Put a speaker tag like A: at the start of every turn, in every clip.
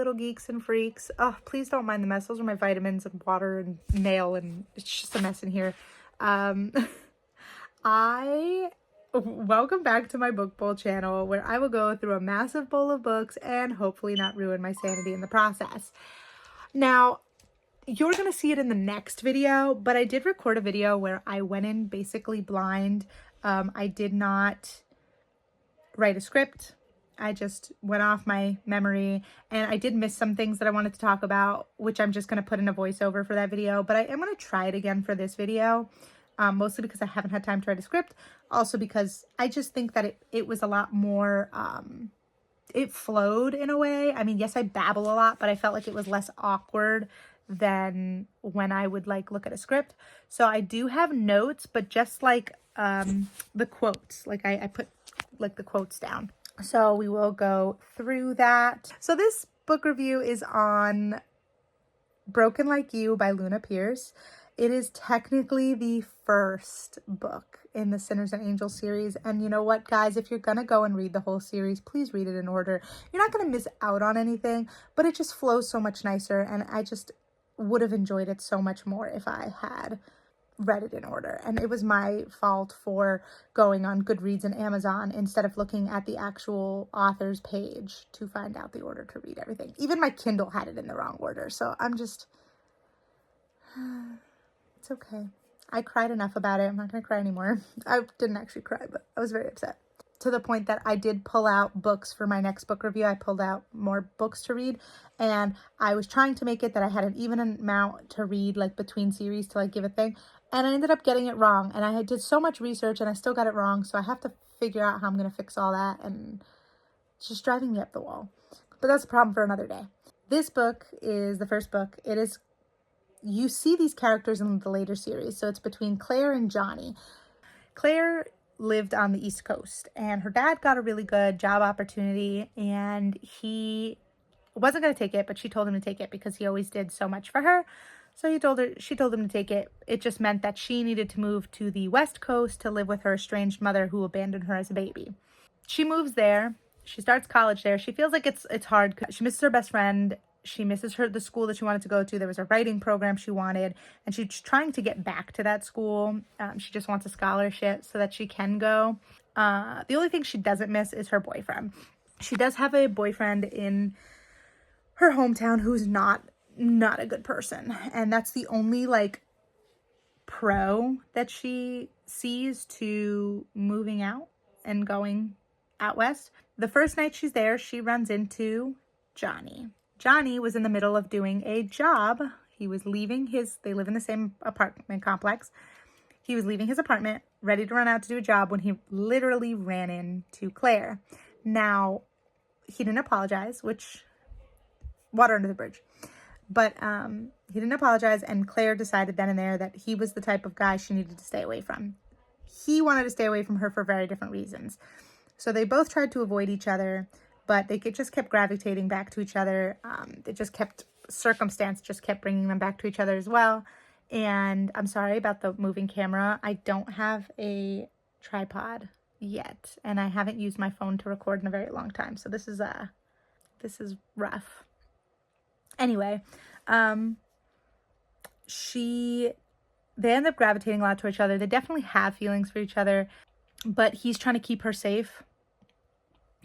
A: little geeks and freaks. Oh, please don't mind the mess. Those are my vitamins and water and mail, and it's just a mess in here. Welcome back to my book bowl channel, where I will go through a massive bowl of books and hopefully not ruin my sanity in the process. Now, you're going to see it in the next video, but I did record a video where I went in basically blind. I did not write a script. I just went off my memory, and I did miss some things that I wanted to talk about, which I'm just going to put in a voiceover for that video, but I am going to try it again for this video, mostly because I haven't had time to write a script. Also because I just think that it was a lot more, it flowed in a way. I mean, yes, I babble a lot, but I felt like it was less awkward than when I would like look at a script. So I do have notes, but just like the quotes, like I put like the quotes down. So we will go through that. So this book review is on Broken Like You by Luna Pierce. It is technically the first book in the Sinners and Angels series. And you know what, guys? If you're going to go and read the whole series, please read it in order. You're not going to miss out on anything, but it just flows so much nicer. And I just would have enjoyed it so much more if I had read it in order. And it was my fault for going on Goodreads and Amazon instead of looking at the actual author's page to find out the order to read everything. Even my Kindle had it in the wrong order. So I'm just... It's okay. I cried enough about it. I'm not going to cry anymore. I didn't actually cry, but I was very upset. To the point that I did pull out books for my next book review. I pulled out more books to read, and I was trying to make it that I had an even amount to read like between series to like give a thing, and I ended up getting it wrong, and I did so much research and I still got it wrong, so I have to figure out how I'm going to fix all that, and it's just driving me up the wall. But that's a problem for another day. This book is the first book. It is, you see these characters in the later series, so it's between Claire and Johnny. Claire lived on the East Coast, and her dad got a really good job opportunity, and he wasn't going to take it, but she told him to take it because he always did so much for her. So she told him to take it. It just meant that she needed to move to the West Coast to live with her estranged mother who abandoned her as a baby. She moves there. She starts college there. She feels like it's hard. She misses her best friend. She misses the school that she wanted to go to. There was a writing program she wanted, and she's trying to get back to that school. She just wants a scholarship so that she can go. The only thing she doesn't miss is her boyfriend. She does have a boyfriend in her hometown who's not a good person, and that's the only like pro that she sees to moving out and going out west. The first night she's there, she runs into Johnny. Johnny was in the middle of doing a job. He was leaving they live in the same apartment complex. He was leaving his apartment, ready to run out to do a job, when he literally ran into Claire. Now, he didn't apologize, which, water under the bridge. But he didn't apologize, and Claire decided then and there that he was the type of guy she needed to stay away from. He wanted to stay away from her for very different reasons. So they both tried to avoid each other, but they just kept gravitating back to each other. Circumstance just kept bringing them back to each other as well. And I'm sorry about the moving camera. I don't have a tripod yet, and I haven't used my phone to record in a very long time. So this is rough. Anyway, they end up gravitating a lot to each other. They definitely have feelings for each other, but he's trying to keep her safe,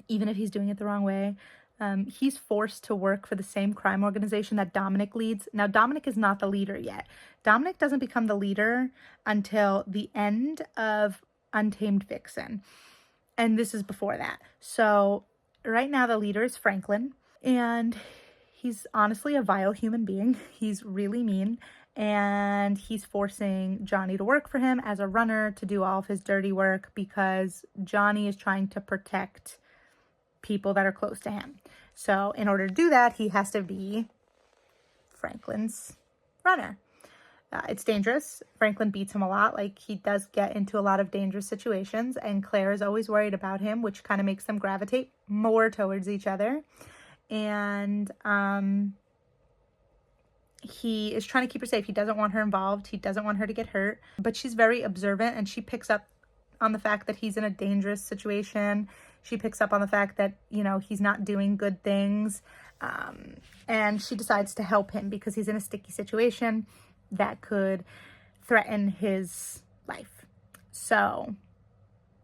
A: even if he's doing it the wrong way. He's forced to work for the same crime organization that Dominic leads. Now, Dominic is not the leader yet. Dominic doesn't become the leader until the end of Untamed Vixen. And this is before that. So right now the leader is Franklin, and he's honestly a vile human being. He's really mean, and he's forcing Johnny to work for him as a runner to do all of his dirty work because Johnny is trying to protect people that are close to him. So in order to do that, he has to be Franklin's runner. It's dangerous. Franklin beats him a lot. Like, he does get into a lot of dangerous situations, and Claire is always worried about him, which kind of makes them gravitate more towards each other. And he is trying to keep her safe. He doesn't want her involved. He doesn't want her to get hurt. But she's very observant, and she picks up on the fact that he's in a dangerous situation. She picks up on the fact that, you know, he's not doing good things. And she decides to help him because he's in a sticky situation that could threaten his life. So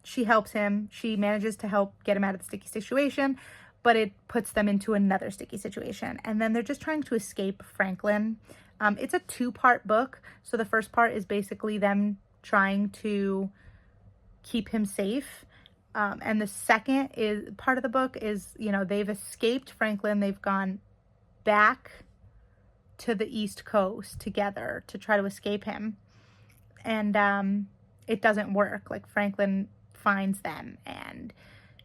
A: she helps him. She manages to help get him out of the sticky situation, but it puts them into another sticky situation. And then they're just trying to escape Franklin. It's a 2-part book. So the first part is basically them trying to keep him safe. And the second is part of the book is, you know, they've escaped Franklin. They've gone back to the East Coast together to try to escape him. And it doesn't work. Like, Franklin finds them, and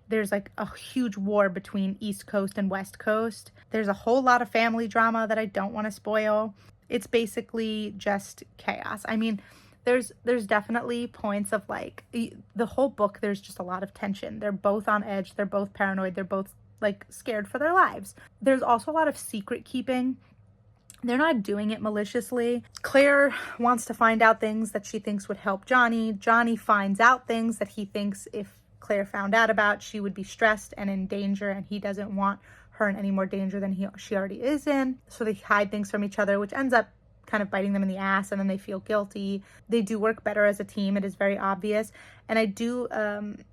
A: there's like a huge war between East Coast and West Coast. There's a whole lot of family drama that I don't want to spoil. It's basically just chaos. I mean, there's definitely points of like the whole book, there's just a lot of tension. They're both on edge. They're both paranoid. They're both like scared for their lives. There's also a lot of secret keeping. They're not doing it maliciously. Claire wants to find out things that she thinks would help Johnny. Johnny finds out things that he thinks if Claire found out about, she would be stressed and in danger, and he doesn't want her in any more danger than she already is in. So they hide things from each other, which ends up kind of biting them in the ass, and then they feel guilty. They do work better as a team. It is very obvious. And I do, and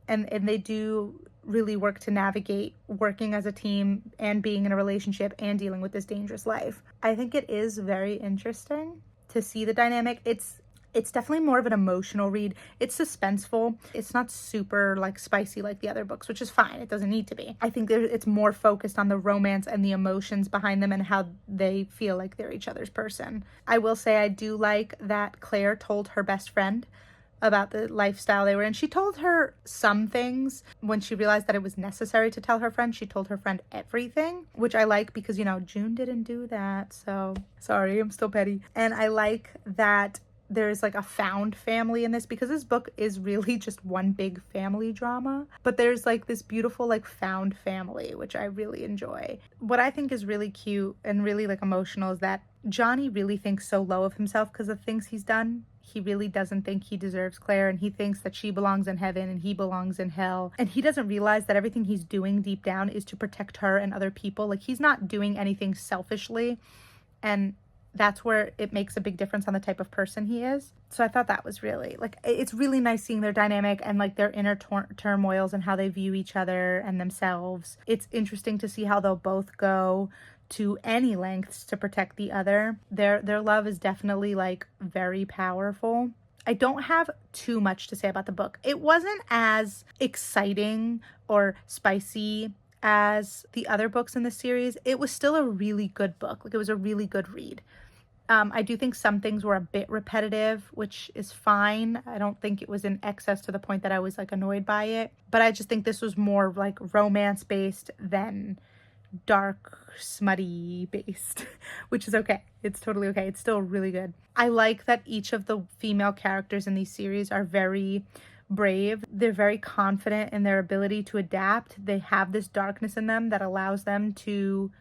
A: they do really work to navigate working as a team and being in a relationship and dealing with this dangerous life. I think it is very interesting to see the dynamic. It's definitely more of an emotional read. It's suspenseful. It's not super like spicy like the other books, which is fine. It doesn't need to be. I think it's more focused on the romance and the emotions behind them and how they feel like they're each other's person. I will say I do like that Claire told her best friend about the lifestyle they were in. She told her some things when she realized that it was necessary to tell her friend. She told her friend everything, which I like because, you know, June didn't do that. So sorry, I'm still petty. And I like that there's like a found family in this, because this book is really just one big family drama, but there's like this beautiful like found family, which I really enjoy. What I think is really cute and really like emotional is that Johnny really thinks so low of himself because of things he's done. He really doesn't think he deserves Claire, and he thinks that she belongs in heaven and he belongs in hell. And he doesn't realize that everything he's doing deep down is to protect her and other people. Like, he's not doing anything selfishly, and that's where it makes a big difference on the type of person he is. So I thought that was really, like, it's really nice seeing their dynamic and like their inner turmoils and how they view each other and themselves. It's interesting to see how they'll both go to any lengths to protect the other. Their love is definitely like very powerful. I don't have too much to say about the book. It wasn't as exciting or spicy as the other books in the series. It was still a really good book. Like, it was a really good read. I do think some things were a bit repetitive, which is fine. I don't think it was in excess to the point that I was like annoyed by it, but I just think this was more like romance based than dark, smutty based, which is okay. It's totally okay. It's still really good. I like that each of the female characters in these series are very brave. They're very confident in their ability to adapt. They have this darkness in them that allows them to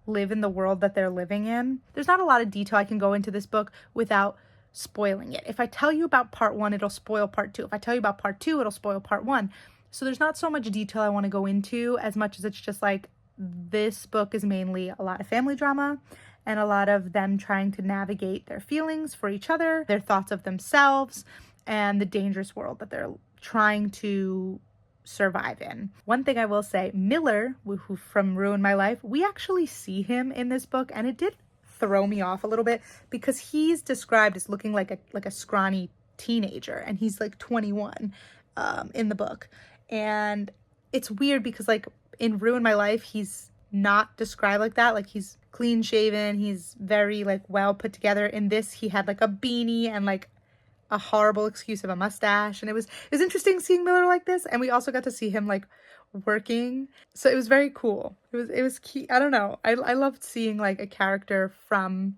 A: live in the world that they're living in. There's not a lot of detail I can go into this book without spoiling it. If I tell you about part 1, it'll spoil part 2. If I tell you about part 2, it'll spoil part 1. So there's not so much detail I want to go into, as much as it's just like, this book is mainly a lot of family drama and a lot of them trying to navigate their feelings for each other, their thoughts of themselves, and the dangerous world that they're trying to survive in. One thing I will say, Miller, who from Ruin My Life, we actually see him in this book, and it did throw me off a little bit because he's described as looking like a scrawny teenager, and he's like 21 in the book. And it's weird because like in Ruin My Life, he's not described like that. Like, he's clean shaven, he's very like well put together. In this, he had like a beanie and like a horrible excuse of a mustache, and it was interesting seeing Miller like this. And we also got to see him like working, so it was very cool. It was key. I don't know, I loved seeing like a character from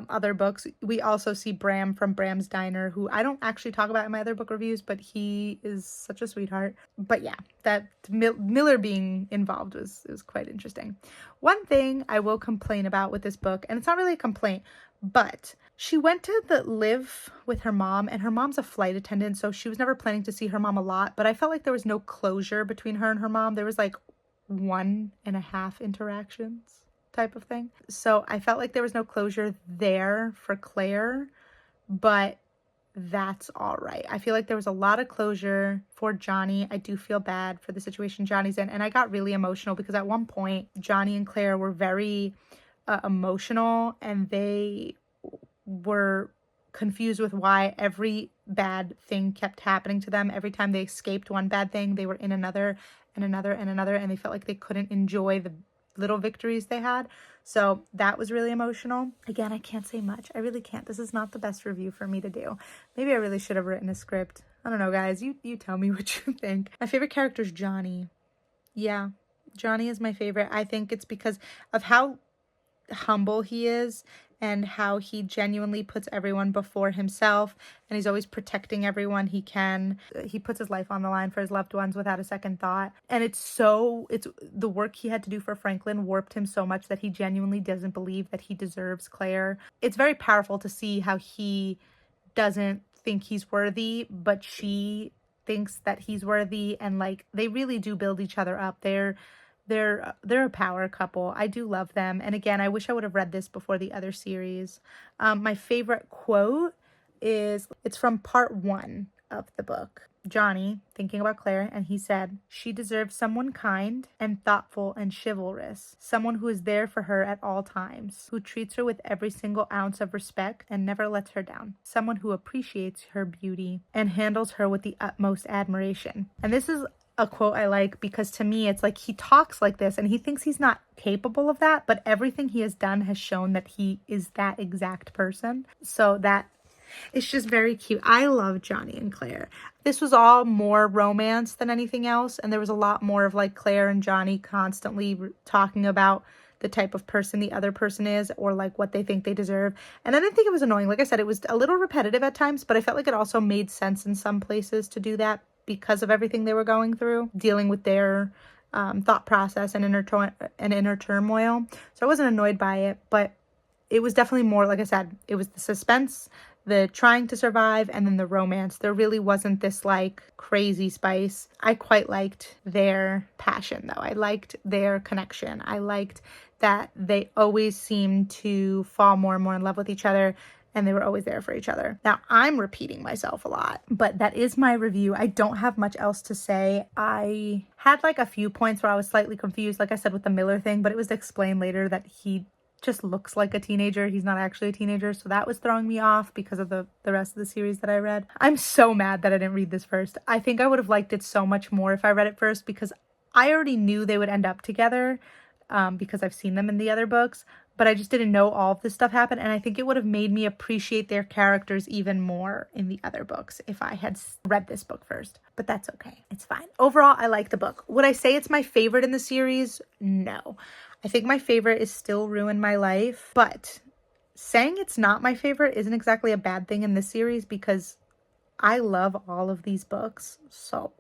A: other books. We also see Bram from Bram's Diner, who I don't actually talk about in my other book reviews, but he is such a sweetheart. But yeah, that Miller being involved was quite interesting. One thing I will complain about with this book, and it's not really a complaint, but she went to live with her mom, and her mom's a flight attendant, so she was never planning to see her mom a lot. But I felt like there was no closure between her and her mom. There was like 1.5 interactions. type of thing. So I felt like there was no closure there for Claire, but that's all right. I feel like there was a lot of closure for Johnny. I do feel bad for the situation Johnny's in. And I got really emotional because at one point, Johnny and Claire were very emotional, and they were confused with why every bad thing kept happening to them. Every time they escaped one bad thing, they were in another and another and another, and they felt like they couldn't enjoy the little victories they had. So that was really emotional. Again, I can't say much. I really can't. This is not the best review for me to do. Maybe I really should have written a script. I don't know, guys. You tell me what you think. My favorite character is Johnny. Yeah, Johnny is my favorite. I think it's because of how humble he is and how he genuinely puts everyone before himself, and he's always protecting everyone he can. He puts his life on the line for his loved ones without a second thought. And it's the work he had to do for Franklin warped him so much that he genuinely doesn't believe that he deserves Claire. It's very powerful to see how he doesn't think he's worthy, but she thinks that he's worthy, and like they really do build each other up. They're a power couple. I do love them. And again, I wish I would have read this before the other series. My favorite quote it's from part 1 of the book. Johnny, thinking about Claire, and he said, "She deserves someone kind and thoughtful and chivalrous, someone who is there for her at all times, who treats her with every single ounce of respect and never lets her down, someone who appreciates her beauty and handles her with the utmost admiration." And this is a quote I like because to me it's like he talks like this and he thinks he's not capable of that, but everything he has done has shown that he is that exact person. So that it's just very cute. I love Johnny and Claire. This was all more romance than anything else, and there was a lot more of like Claire and Johnny constantly talking about the type of person the other person is, or like what they think they deserve. And I didn't think it was annoying. Like I said, it was a little repetitive at times, but I felt like it also made sense in some places to do that because of everything they were going through, dealing with their thought process and inner turmoil. So I wasn't annoyed by it, but it was definitely more, like I said, it was the suspense, the trying to survive, and then the romance. There really wasn't this like crazy spice. I quite liked their passion though. I liked their connection. I liked that they always seemed to fall more and more in love with each other, and they were always there for each other. Now, I'm repeating myself a lot, but that is my review. I don't have much else to say. I had like a few points where I was slightly confused, like I said with the Miller thing, but it was explained later that he just looks like a teenager. He's not actually a teenager, so that was throwing me off because of the rest of the series that I read. I'm so mad that I didn't read this first. I think I would have liked it so much more if I read it first because I already knew they would end up together because I've seen them in the other books, but I just didn't know all of this stuff happened, and I think it would have made me appreciate their characters even more in the other books if I had read this book first. But that's okay. It's fine. Overall, I like the book. Would I say it's my favorite in the series? No. I think my favorite is still Ruin My Life, but saying it's not my favorite isn't exactly a bad thing in this series because I love all of these books, so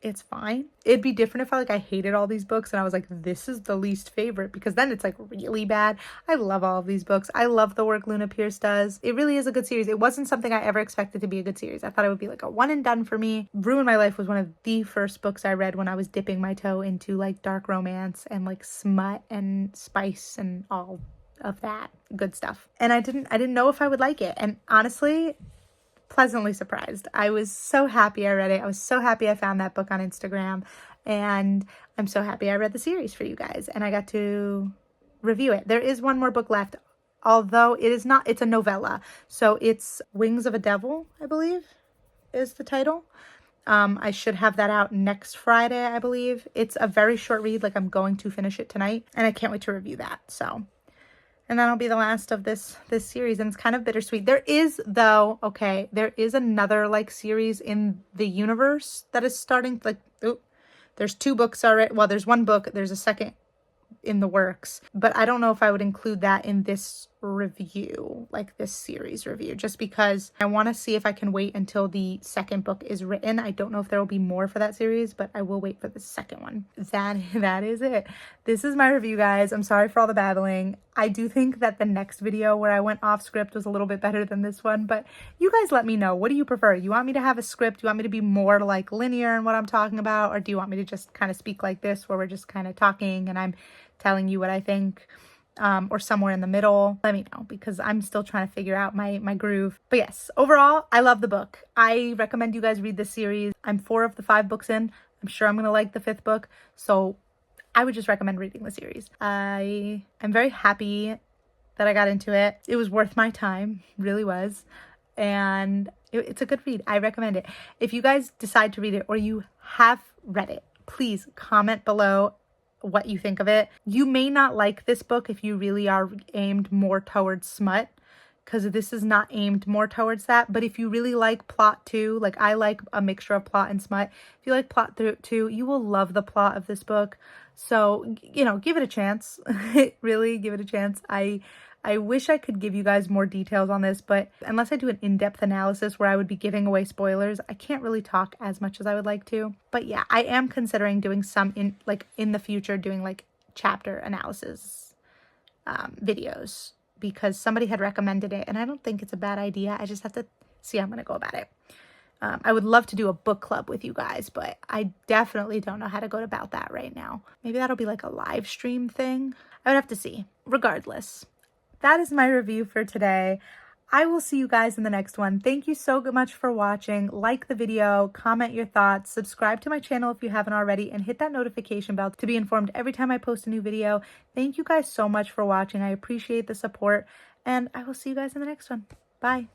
A: it's fine. It'd be different if I hated all these books and I was like, this is the least favorite, because then it's like really bad. I love all of these books. I love the work Luna Pierce does. It really is a good series. It wasn't something I ever expected to be a good series. I thought it would be like a one and done for me. Ruin My Life was one of the first books I read when I was dipping my toe into like dark romance and like smut and spice and all of that good stuff. And I didn't know if I would like it. And honestly, pleasantly surprised. I was so happy I read it. I was so happy I found that book on Instagram, and I'm so happy I read the series for you guys and I got to review it. There is one more book left, although it's a novella. So it's Wings of a Devil, I believe is the title. I should have that out next Friday, I believe. It's a very short read. Like I'm going to finish it tonight and I can't wait to review that. So, and that'll be the last of this series, and it's kind of bittersweet. There is another like series in the universe that is starting, like, there's 2 books already. Well, there's 1 book, there's a second in the works, but I don't know if I would include that in this review, like this series review, just because I want to see if I can wait until the second book is written. I don't know if there will be more for that series, but I will wait for the second one. That is it. This is my review, guys. I'm sorry for all the babbling. I do think that the next video where I went off script was a little bit better than this one, but you guys let me know. What do you prefer? You want me to have a script? You want me to be more like linear in what I'm talking about? Or do you want me to just kind of speak like this where we're just kind of talking and I'm telling you what I think? Or somewhere in the middle? Let me know, because I'm still trying to figure out my groove. But yes, overall, I love the book. I recommend you guys read this series. I'm 4 of the 5 books in. I'm sure I'm gonna like the 5th book, so I would just recommend reading the series. I'm very happy that I got into it. It was worth my time, really was, and it's a good read. I recommend it. If you guys decide to read it or you have read it, please comment below what you think of it. You may not like this book if you really are aimed more towards smut, because this is not aimed more towards that. But if you really like plot too, like I like a mixture of plot and smut, if you like plot too, you will love the plot of this book. So, you know, give it a chance. Really, give it a chance. I wish I could give you guys more details on this, but unless I do an in-depth analysis where I would be giving away spoilers, I can't really talk as much as I would like to. But yeah, I am considering doing some in the future, doing like chapter analysis videos, because somebody had recommended it and I don't think it's a bad idea. I just have to see how I'm going to go about it. I would love to do a book club with you guys, but I definitely don't know how to go about that right now. Maybe that'll be like a live stream thing. I would have to see. Regardless, that is my review for today. I will see you guys in the next one. Thank you so much for watching. Like the video, comment your thoughts, subscribe to my channel if you haven't already, and hit that notification bell to be informed every time I post a new video. Thank you guys so much for watching. I appreciate the support, and I will see you guys in the next one. Bye.